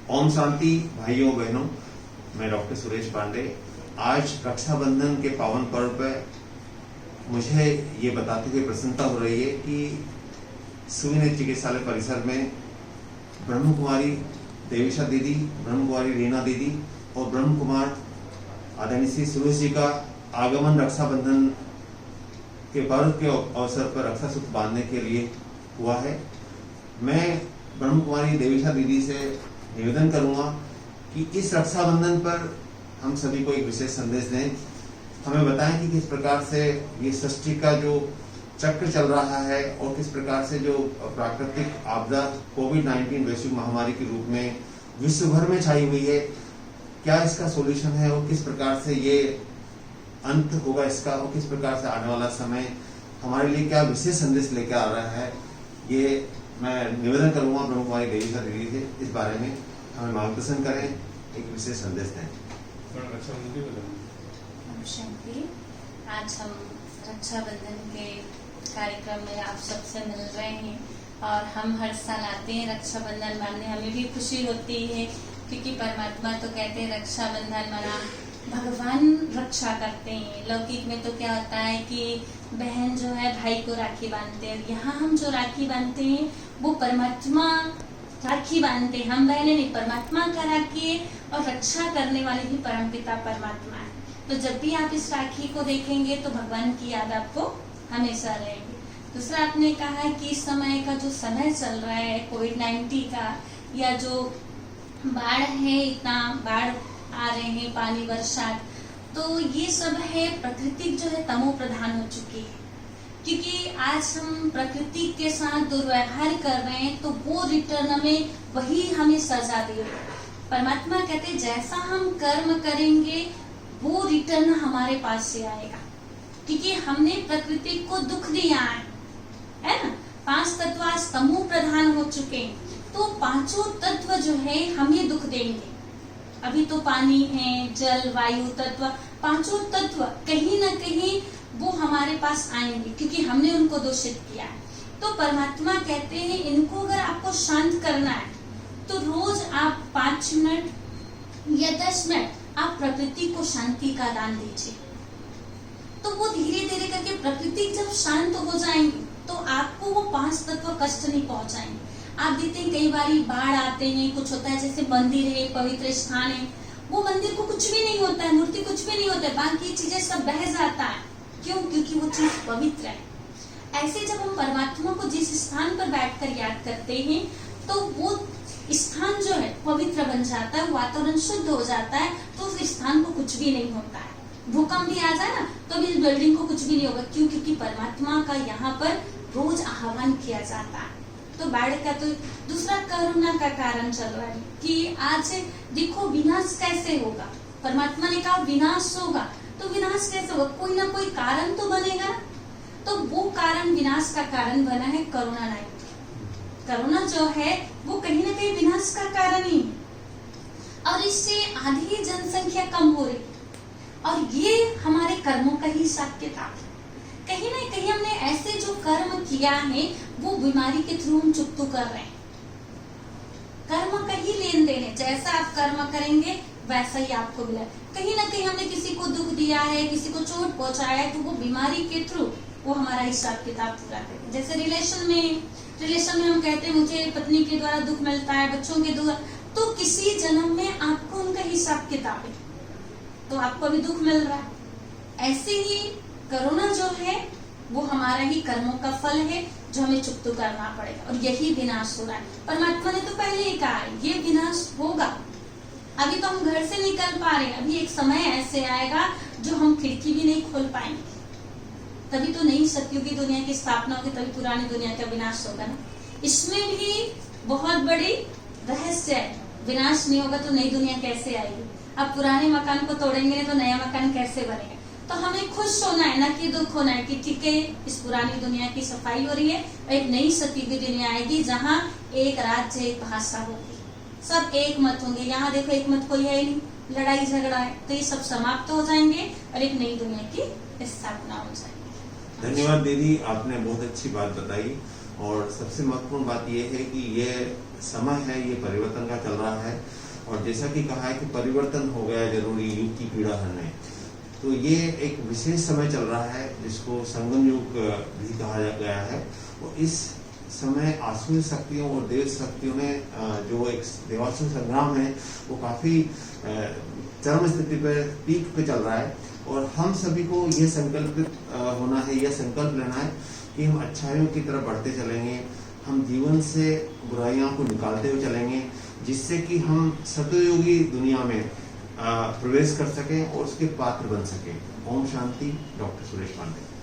ओम शांति भाइयों बहनों, मैं डॉक्टर सुरेश पांडे। आज रक्षाबंधन के पावन पर्व पर मुझे ये बताते हुए प्रसन्नता हो रही है कि सुविनेत्र चिकित्सालय परिसर में ब्रह्म कुमारी देविशा दीदी, ब्रह्म कुमारी रीना दीदी और ब्रह्म कुमार आदरणीय श्री सुरेश जी का आगमन रक्षाबंधन के पर्व के अवसर पर रक्षा सूत्र बांधने के लिए हुआ है। मैं ब्रह्म कुमारी देविशा दीदी से निवेदन करूंगा कि इस रक्षाबंधन पर हम सभी को एक विशेष संदेश दें। हमें बताएं कि किस प्रकार से ये सृष्टि का जो चक्र चल रहा है और किस प्रकार से जो प्राकृतिक आपदा कोविड-19 वैश्विक महामारी के रूप में विश्व भर में छाई हुई है, क्या इसका सॉल्यूशन है और किस प्रकार से ये अंत होगा इसका, और किस प्रकार से आने वाला समय हमारे लिए क्या विशेष संदेश लेकर आ रहा है। ये मैं निवेदन करूंगा ब्रह्म कुमारी देविशा दीदी से इस बारे में हमें मार्गदर्शन करें, एक विशेष संदेश दें। शांति, आज हम रक्षाबंधन के कार्यक्रम में आप सबसे मिल रहे हैं और हम हर साल आते हैं रक्षाबंधन मानने। हमें भी खुशी होती है क्योंकि परमात्मा तो कहते हैं रक्षाबंधन माना भगवान रक्षा करते हैं। लौकिक में तो क्या होता है कि बहन जो है भाई को राखी बांधते हैं, यहाँ हम जो राखी बांधते हैं वो परमात्मा राखी बांधते हैं। हम बहने नहीं, परमात्मा का राखी है और रक्षा करने वाले भी परमपिता परमात्मा है। तो जब भी आप इस राखी को देखेंगे तो भगवान की याद आपको हमेशा रहेगी। दूसरा, आपने कहा है कि इस समय का जो समय चल रहा है कोविड-19 का, या जो बाढ़ है, इतना बाढ़ आ रहे हैं, पानी बरसात, तो ये सब है प्रकृति जो है तमो प्रधान हो चुकी है। क्योंकि आज हम प्रकृति के साथ दुर्व्यवहार कर रहे हैं तो वो रिटर्न में वही हमें सजा दे रही है। परमात्मा कहते हैं जैसा हम कर्म करेंगे वो रिटर्न हमारे पास से आएगा, क्योंकि हमने प्रकृति को दुख दिया है ना। 5 तत्व आज तमो प्रधान हो चुके हैं, तो पांचों तत्व जो है हमें दुख देंगे। अभी तो पानी है, जल, वायु तत्व, पांचों तत्व कहीं न कहीं वो हमारे पास आएंगे क्योंकि हमने उनको दूषित किया है। तो परमात्मा कहते हैं इनको अगर आपको शांत करना है तो रोज आप 5 मिनट या 10 मिनट आप प्रकृति को शांति का दान दीजिए। तो वो धीरे धीरे करके प्रकृति जब शांत हो जाएंगी तो आपको वो 5 तत्व कष्ट नहीं पहुंचाएंगे। आप देखते हैं कई बार बाढ़ आते हैं, कुछ होता है, जैसे मंदिर है, पवित्र स्थान है, वो मंदिर को कुछ भी नहीं होता है, मूर्ति कुछ भी नहीं होता है, बाकी चीजें सब बह जाता है। क्यों? क्योंकि वो चीज पवित्र है। ऐसे जब हम परमात्मा को जिस स्थान पर बैठकर याद करते हैं तो वो स्थान जो है पवित्र बन जाता है, वातावरण शुद्ध हो जाता है, तो उस स्थान को कुछ भी नहीं होता है। भूकंप भी आ जाए ना तो भी इस बिल्डिंग को कुछ भी नहीं होगा। क्यों? क्योंकि परमात्मा का यहाँ पर रोज आह्वान किया जाता है। तो बाढ़ का तो दूसरा करुणा का कारण चल रहा है कि आज देखो विनाश कैसे होगा। परमात्मा ने कहा विनाश होगा, तो विनाश कैसे होगा? कोई ना कोई कारण तो बनेगा। तो वो कारण, विनाश का कारण बना है कोरोना-19। कोरोना जो है वो कहीं ना कहीं विनाश का कारण ही है और इससे आधी जनसंख्या कम हो रही और ये हमारे कर्मों का ही हिसाब किताब है। कहीं ना कहीं हमने ऐसे जो कर्म किया है वो बीमारी के थ्रू हम चुकतो कर रहे हैं। कर्म का ही लेन देन है, जैसा आप कर्म करेंगे वैसा ही आपको मिला। कहीं ना कहीं हमने किसी को दुख दिया है, किसी को चोट पहुंचाया है, तो वो बीमारी के थ्रू वो हमारा हिसाब किताब पूरा करें। जैसे रिलेशन में हम कहते हैं मुझे पत्नी के द्वारा दुख मिलता है, बच्चों के द्वारा, तो किसी जन्म में आपको उनका हिसाब किताब है, तो आपको अभी दुख मिल रहा है। ऐसे ही कोरोना जो है वो हमारा ही कर्मों का फल है जो हमें चुकतो करना पड़ेगा और यही विनाश हो रहा है। परमात्मा ने तो पहले ही कहा है ये विनाश होगा। अभी तो हम घर से निकल पा रहे हैं, अभी एक समय ऐसे आएगा जो हम खिड़की भी नहीं खोल पाएंगे। तभी तो नई सतयुग की दुनिया की स्थापना होगी, तभी पुरानी दुनिया का विनाश होगा ना। इसमें भी बहुत बड़ी रहस्य है, विनाश नहीं होगा तो नई दुनिया कैसे आएगी। अब पुराने मकान को तोड़ेंगे तो नया मकान कैसे बनेगा। तो हमें खुश होना है, ना कि दुख होना है कि ठीक है इस पुरानी दुनिया की सफाई हो रही है और एक नई सतयुगी दुनिया आएगी जहाँ एक राज्य, एक भाषा होगी, सब एक मत होंगे। यहाँ देखो एक मत कोई है नहीं, लड़ाई झगड़ा है, तो ये सब समाप्त हो जाएंगे और एक नई दुनिया की स्थापना हो जाएगी। धन्यवाद दीदी, आपने बहुत अच्छी बात बताई और सबसे महत्वपूर्ण बात यह है कि ये समय है ये परिवर्तन का चल रहा है, और जैसा कि कहा है कि परिवर्तन हो गया जरूरी, युग की पीड़ा हरने। तो ये एक विशेष समय चल रहा है जिसको संगम युग भी कहा गया है। और इस समय आसुरी शक्तियों और देव शक्तियों ने जो एक देवासुर संग्राम है वो काफी चरम स्थिति पर, पीक पे चल रहा है। और हम सभी को ये संकल्पित होना है, यह संकल्प लेना है कि हम अच्छाइयों की तरफ बढ़ते चलेंगे, हम जीवन से बुराइयों को निकालते हुए चलेंगे, जिससे कि हम सतयुगी दुनिया में प्रवेश कर सकें और उसके पात्र बन सकें। ओम शांति। डॉक्टर सुरेश पांडे।